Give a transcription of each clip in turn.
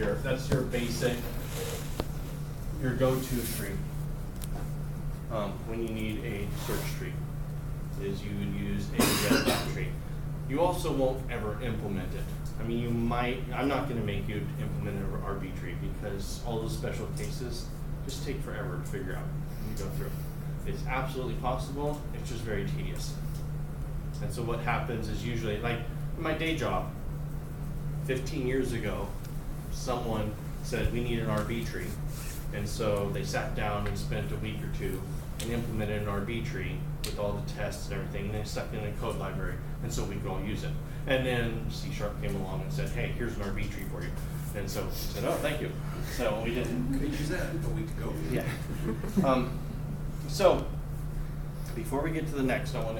That's your basic, your go-to tree when you need a search tree, is you would use a red dot tree. You also won't ever implement it. I mean, you might, I'm not going to make you implement an RB tree because all those special cases just take forever to figure out when you go through. It's absolutely possible, it's just very tedious. And so what happens is usually, like in my day job, 15 years ago, someone said we need an RB tree. And so they sat down and spent a week or two and implemented an RB tree with all the tests and everything, and they stuck it in a code library, and so we could all use it. And then C# came along and said, hey, here's an RB tree for you. And so we said, oh, thank you. So we didn't. Could use that a week ago. Yeah. So before we get to the next, I want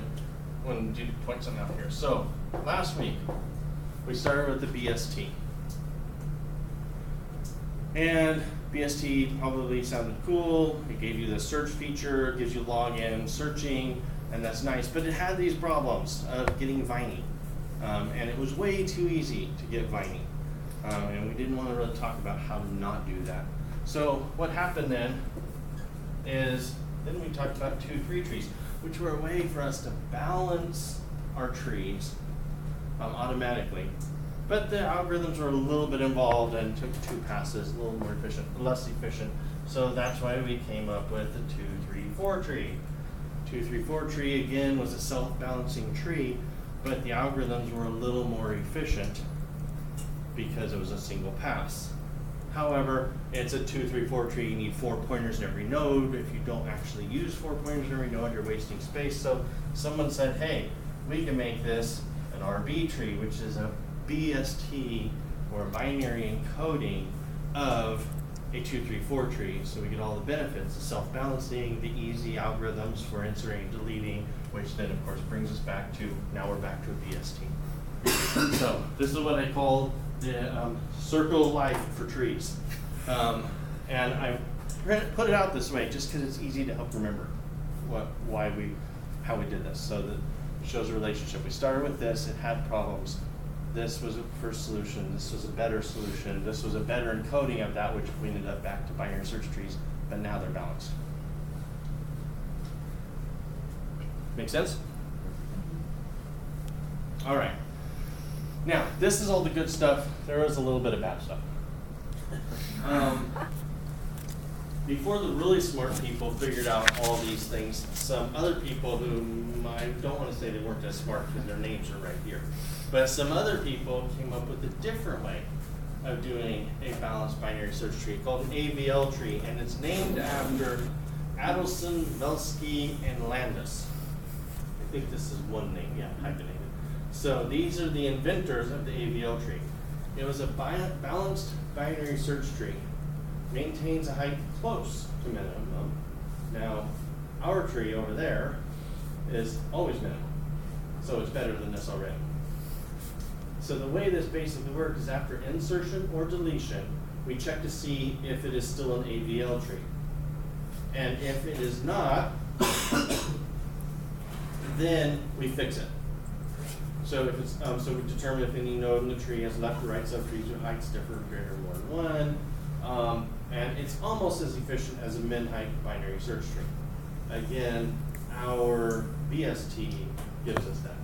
to point something out here. So last week, we started with the BST. And BST probably sounded cool. It gave you the search feature, gives you login, searching, and that's nice. But it had these problems of getting Viney. And it was way too easy to get Viney. And we didn't want to really talk about how to not do that. So what happened then is, then we talked about 2-3 trees, which were a way for us to balance our trees automatically. But the algorithms were a little bit involved and took 2 passes, a little more efficient, less efficient. So that's why we came up with the 2-3-4 tree. 2-3-4 tree again was a self-balancing tree, but the algorithms were a little more efficient because it was a single pass. However, it's a 2-3-4 tree. You need 4 pointers in every node. If you don't actually use 4 pointers in every node, you're wasting space. So someone said, hey, we can make this an RB tree, which is a BST, or a binary encoding of a 2-3-4 tree, so we get all the benefits, the self-balancing, the easy algorithms for inserting and deleting, which then of course brings us back to, now we're back to a BST. So this is what I call the circle of life for trees. And I put it out this way just because it's easy to help remember how we did this. So that it shows a relationship. We started with this, it had problems. This was a first solution, this was a better solution, this was a better encoding of that, which we ended up back to binary search trees, but now they're balanced. Make sense? All right. Now, this is all the good stuff. There is a little bit of bad stuff. Before the really smart people figured out all these things, some other people who I don't want to say they weren't as smart because their names are right here, but some other people came up with a different way of doing a balanced binary search tree called an AVL tree, and it's named after Adelson, Velsky, and Landis. I think this is one name, yeah, hyphenated. So these are the inventors of the AVL tree. It was a balanced binary search tree. Maintains a height close to minimum. Now, our tree over there is always minimum, so it's better than this already. So the way this basically works is after insertion or deletion, we check to see if it is still an AVL tree. And if it is not, then we fix it. So if it's so we determine if any node in the tree has left or right subtrees with heights different greater than 1, 1. And it's almost as efficient as a min-height binary search tree. Again, our BST gives us that.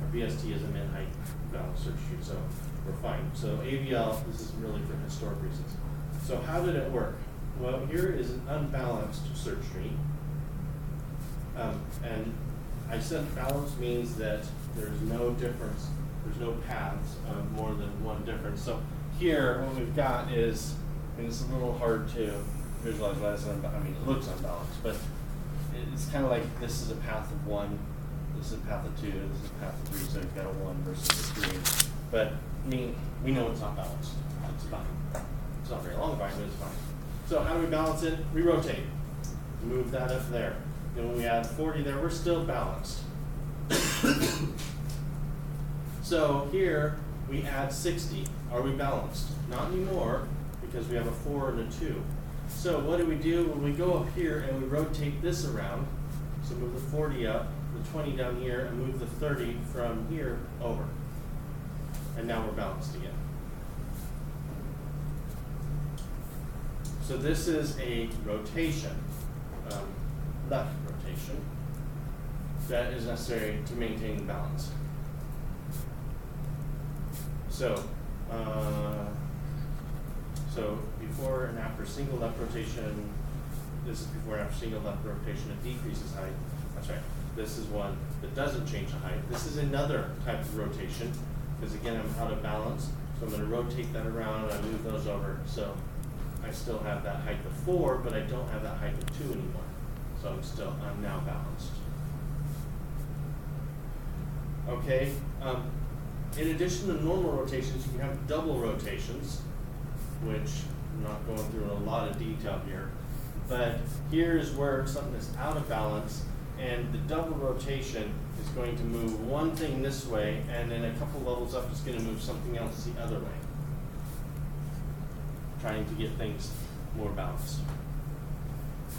Our BST is a min-height balanced search tree, so we're fine. So AVL, this is really for historic reasons. So how did it work? Well, here is an unbalanced search tree. And I said balance means that there's no difference, there's no paths of more than one difference. So here, what we've got is, and it's a little hard to visualize why it's unbalanced. I mean, it looks unbalanced, but it's kind of like this is a path of 1, this is a path of 2, this is a path of 3, so you've got a 1 versus a 3. But I mean, we know it's not balanced. It's fine. It's not very long, but it's fine. So how do we balance it? We rotate. Move that up there. And when we add 40 there, we're still balanced. So here, we add 60. Are we balanced? Not anymore, because we have a 4 and a 2. So what do? When we go up here and we rotate this around, so move the 40 up, the 20 down here, and move the 30 from here over. And now we're balanced again. So this is a rotation, left rotation, that is necessary to maintain the balance. So, so before and after single left rotation, this is before and after single left rotation, it decreases height. That's right. This is one that doesn't change the height. This is another type of rotation, because again, I'm out of balance. So I'm going to rotate that around and I move those over. So I still have that height of 4, but I don't have that height of 2 anymore. So I'm now balanced. Okay. In addition to normal rotations, you can have double rotations, which I'm not going through in a lot of detail here. But here's where something is out of balance, and the double rotation is going to move one thing this way, and then a couple levels up, it's going to move something else the other way, trying to get things more balanced.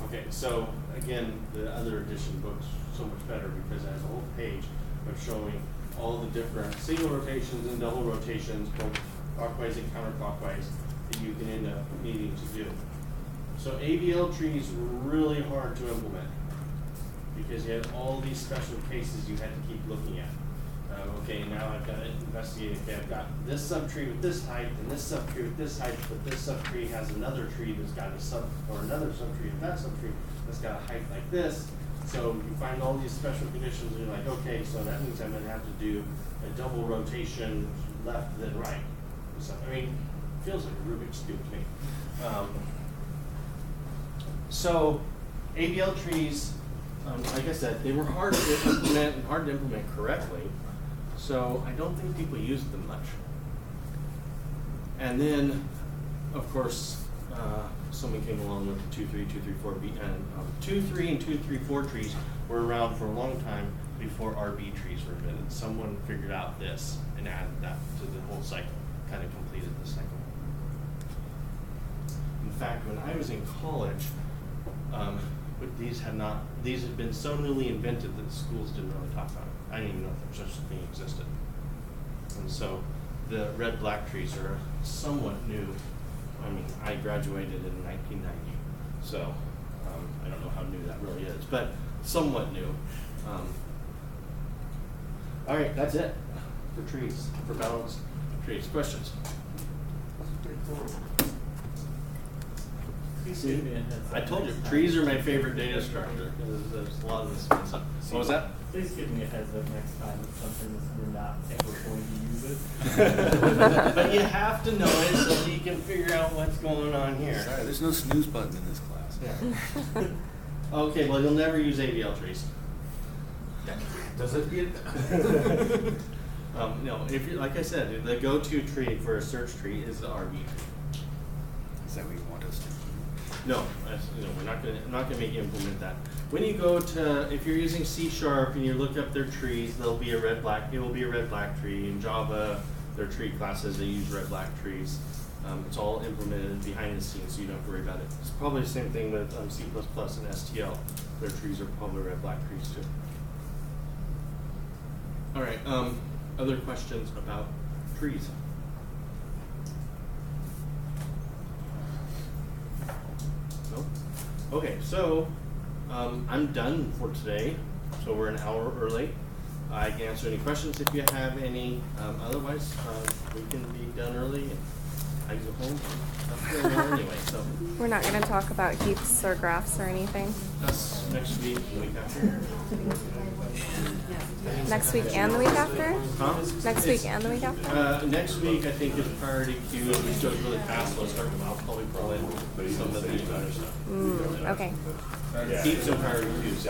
Okay, so again, the other edition book's so much better because it has a whole page of showing all the different single rotations and double rotations, both clockwise and counterclockwise, that you can end up needing to do. So ABL trees were really hard to implement because you had all these special cases you had to keep looking at. Okay, now I've got to investigate, okay, I've got this subtree with this height and this subtree with this height, but this subtree has another tree that's got another subtree of that subtree that's got a height like this. So you find all these special conditions and you're like, okay, so that means I'm going to have to do a double rotation left then right. So, I mean, it feels like a Rubik's Cube to me. So ABL trees, like I said, they were hard to implement and hard to implement correctly. So I don't think people used them much. And then, of course, someone came along with the 2, 3, 2, 3, 4 B, and 2, 3, and 2, 3, 4 trees were around for a long time before RB trees were invented. Someone figured out this and added that to the whole cycle, kind of completed the cycle. In fact, when I was in college, but these had been so newly invented that the schools didn't really talk about it. I didn't even know if such a thing existed. And so the red-black trees are somewhat new. I mean, I graduated in 1990, so I don't know how new that really is, but somewhat new. All right, that's it for trees, for balanced trees. Questions? I told you, trees are my favorite data structure because there's a lot of this stuff. What was that? Please give me a heads up next time it's something that we're not ever going to use it. But you have to know it so you can figure out what's going on here. Sorry, there's no snooze button in this class. Yeah. Okay, well, you'll never use ABL trees. Does it get? No, if you, like I said, the go-to tree for a search tree is the RB tree. Is that what you want us to? No, we're not going to make you implement that. When you go to, if you're using C# and you look up their trees, it will be a red-black tree. In Java, their tree classes, they use red-black trees. It's all implemented behind the scenes, so you don't have to worry about it. It's probably the same thing with C++ and STL. Their trees are probably red-black trees too. All right, other questions about trees? No? Okay, so I'm done for today. So we're an hour early. I can answer any questions if you have any. Otherwise, we can be done early and I can go home. I'm feeling well anyway, so. We're not going to talk about heaps or graphs or anything. That's next week, the week after. Next week and the week after? Huh? Next week and the week after? Next week, I think, is priority queue. If it goes really fast, we'll start. I'll probably pull in some of the other stuff. Okay. Keep some priority queues.